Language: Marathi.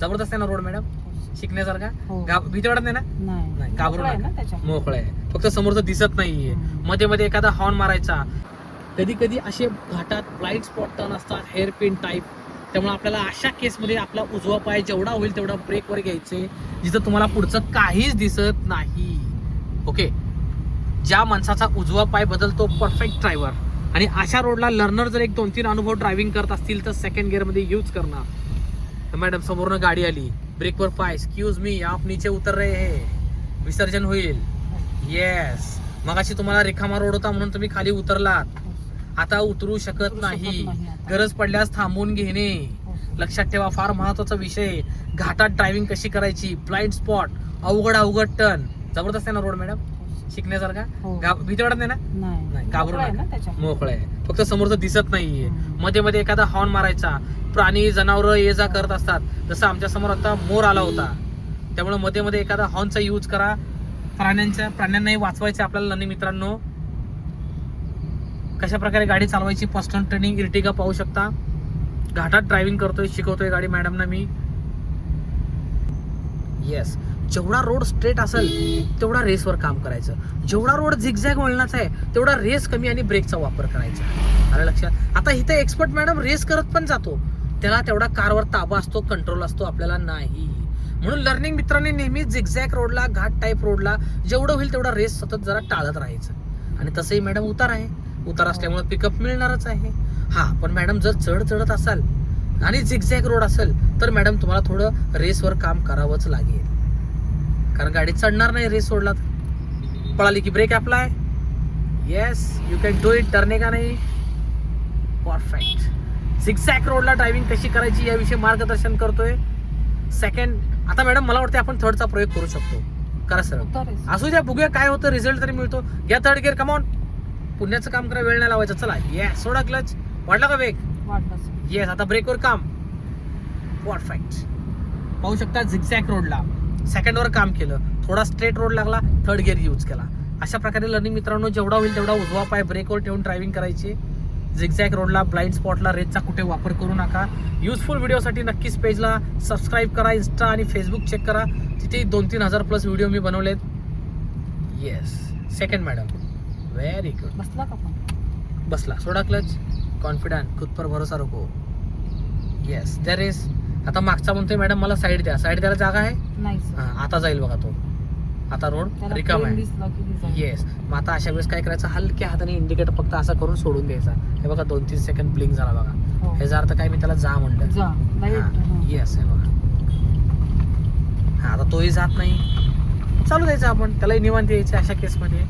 जबरदस्त आहे ना रोड मॅडम, शिकण्यासारखा. हो. भीती वाटत नाही ना? नाही, घाबरू मोकळं आहे ना नका. त्याच्यामुळे. मोकळं आहे, फक्त समोरचं दिसत नाहीये. मध्ये मध्ये एखादा हॉर्न मारायचा. कधी कधी असे घाटात ब्लाइंड स्पॉट टर्न असतात, हेअरपिन टाईप. त्यामुळे आपल्याला अशा केसमध्ये आपला उजवा पाय जेवढा होईल तेवढा ब्रेकवर घ्यायचे, जिथं तुम्हाला पुढचं काहीच दिसत नाही. ओके, ज्या माणसाचा उजवा पाय बदलतो परफेक्ट ड्रायव्हर. आणि अशा रोडला लर्नर जर 1-2-3 अनुभव ड्रायव्हिंग करत असतील तर सेकंड गिअरमध्ये यूज करणार. तर मॅडम समोरनं गाडी आली, ब्रेकवर पाय, एक्सक्यूज मी आप नीचे उतर रहे है, विसर्जन होईल. येस, मगाशी तुम्हाला रिकामा रोड होता म्हणून तुम्ही खाली उतरलात, आता उतरू शकत नाही. गरज पडल्यास थांबून घेणे. लक्षात ठेवा, फार महत्वाचा विषय. घाटात ड्रायव्हिंग कशी करायची, ब्लाइंड स्पॉट, अवघड टर्न. जबरदस्त आहे ना रोड मॅडम, शिकण्यासारखा. भीती वाटत नाही ना? नाही, घाबरू नका. मोकळं आहे, फक्त समोरचं दिसत नाहीये. मध्ये मध्ये एखादा हॉर्न मारायचा. प्राणी जनावर ये जा करत असतात, जसं आमच्या समोर आता मोर आला होता. त्यामुळे मध्ये मध्ये एखादा हॉर्नचा यूज करा. प्राण्यांनाही वाचवायचे आपल्याला लर्निंग मित्रांनो. कशा प्रकारे गाडी चालवायची, पर्सनल ट्रेनिंग इर्टिगा पाहू शकता. घाटात ड्रायव्हिंग करतोय, शिकवतोय गाडी मॅडमना मी. येस, जेवढा रोड स्ट्रेट असेल तेवढा रेसवर काम करायचं. जेवढा रोड झिगझॅग वळणाचा आहे तेवढा रेस कमी आणि ब्रेकचा वापर करायचा. आलं लक्षात? आता इथे एक्सपर्ट मॅडम रेस करत पण जातो, त्याला तेवढा कारवर ताबा असतो, कंट्रोल असतो, आपल्याला नाही. म्हणून लर्निंग मित्रांनी नेहमी झिगझॅग रोडला, घाट टाईप रोडला जेवढं होईल तेवढा रेस सतत जरा टाळत राहायचं. आणि तसंही मॅडम उतार आहे, उतार असल्यामुळे पिकअप मिळणारच आहे. हा, पण मॅडम जर चढत असाल आणि झिगझॅग रोड असेल तर मॅडम तुम्हाला थोडं रेसवर काम करावंच लागेल, कारण गाडी चढणार नाही रेस सोडला तर. पळाली की break apply. Yes, you can do it. डरने का नाही. परफेक्ट. झिगझॅग रोडला ड्रायव्हिंग कशी करायची याविषयी मार्गदर्शन करतोय. सेकंड, आता मॅडम मला वाटतं आपण थर्डचा प्रयोग करू शकतो. करा सर, असू द्या, बघूया काय होतं, रिझल्ट तरी मिळतो. घ्या थर्ड गिअर, कमॉन. पुण्याचं काम करा, वेळ नाही लावायचा. चला, येस, सोडा क्लच. वाढला का वेग? येस, आता ब्रेकवर काम. परफेक्ट. पाहू शकता झिगझॅग रोडला सेकंडवर काम केलं, थोडा स्ट्रेट रोड लागला, थर्ड गिअर यूज केला. अशा प्रकारे लर्निंग मित्रांनो जेवढा होईल तेवढा उजवा पाय ब्रेकवर ठेवून ड्रायव्हिंग करायची. झिगझॅग रोडला, ब्लाइंड स्पॉटला रेसचा कुठे वापर करू नका. युजफुल व्हिडिओसाठी नक्कीच पेजला सबस्क्राईब करा. इंस्टा आणि फेसबुक चेक करा, तिथे 2-3 हजार प्लस व्हिडिओ मी बनवलेत. Yes, second madam, very good. बसला का पण? बसला. सोडा क्लच. कॉन्फिडंट, खुद पर भरोसा रखो. Yes, there is. आता मागचा म्हणतोय मॅडम मला साईड द्या. साईड द्यायला जागा आहे? नाही सर. आता जाईल बघा तो. आता रोड रिकाम आहे. येस, मग आता अशा वेळेस काय करायचं, हलक्या हाताने इंडिकेटर फक्त असा करून सोडून द्यायचा. हे बघा 2-3 सेकंड ब्लिंक झाला बघा. ह्याचा अर्थ काय, मी त्याला जा म्हणलं. येस, हे बघा. हा, आता तोही जात नाही, चालू द्यायचा आपण, त्यालाही निवांत यायचं अशा केसमध्ये.